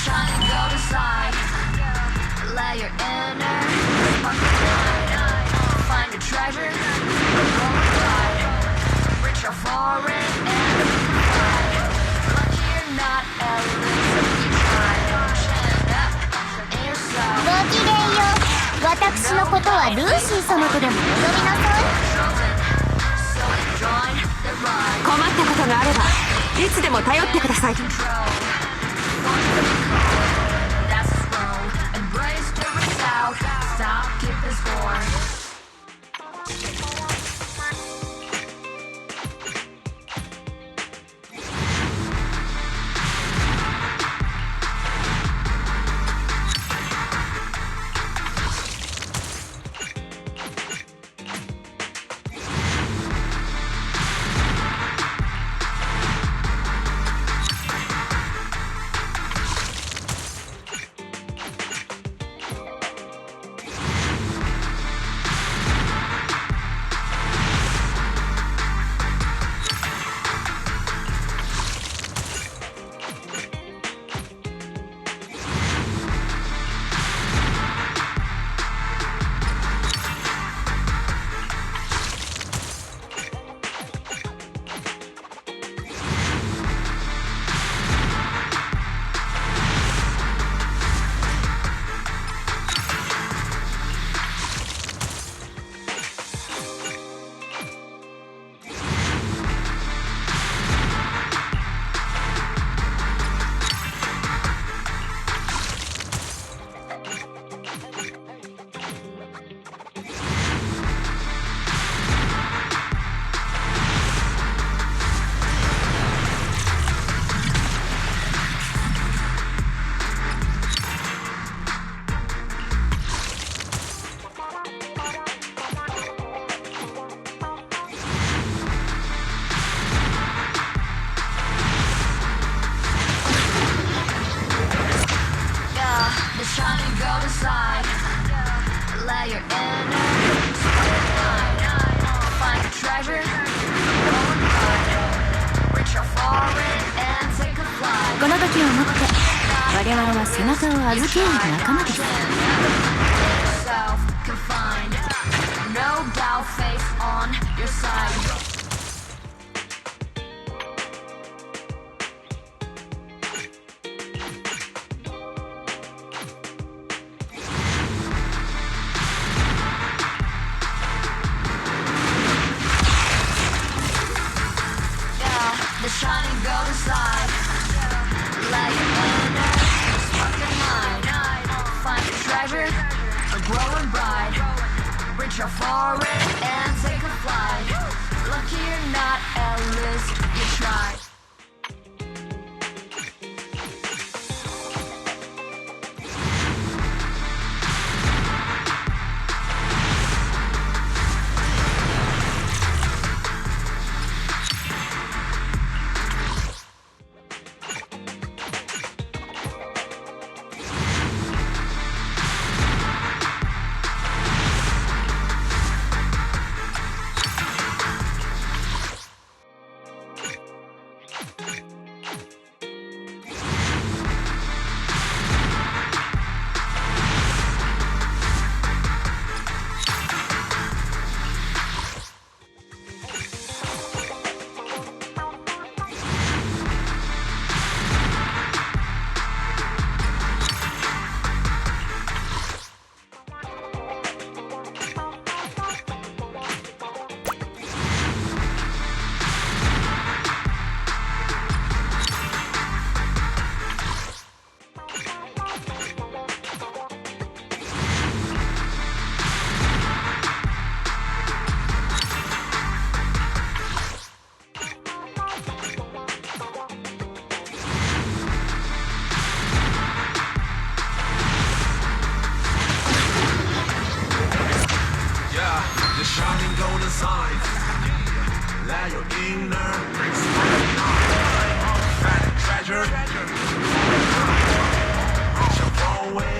shining gold aside. Let your inner sparkle light. Find your treasure, roll a ride. Rich or foreign and lucky or not, Ellis, you tried. Chin up in yourself. ごきげんよう。私のことはルーシー様とでも呼びなさい。 So join the ride. 困ったことがあればいつでも頼ってください。 Control. That's the road. Embrace the result. Stop, keep the score. The shining gold aside. Let your inner sparkle light. Find your treasure, roll and ride. Reach your foreign and take a flight. この時をもって我々は背中を預ける仲間です。 Self-confined. No doubt, face on your side. The shining gold aside. Let your inner sparkle light. Find your treasure, growing bright. Reach your foreign and take a flight. Lucky or not, Ellis, you tried. The shining golden sign. Let your inner find treasure. Reach your own way.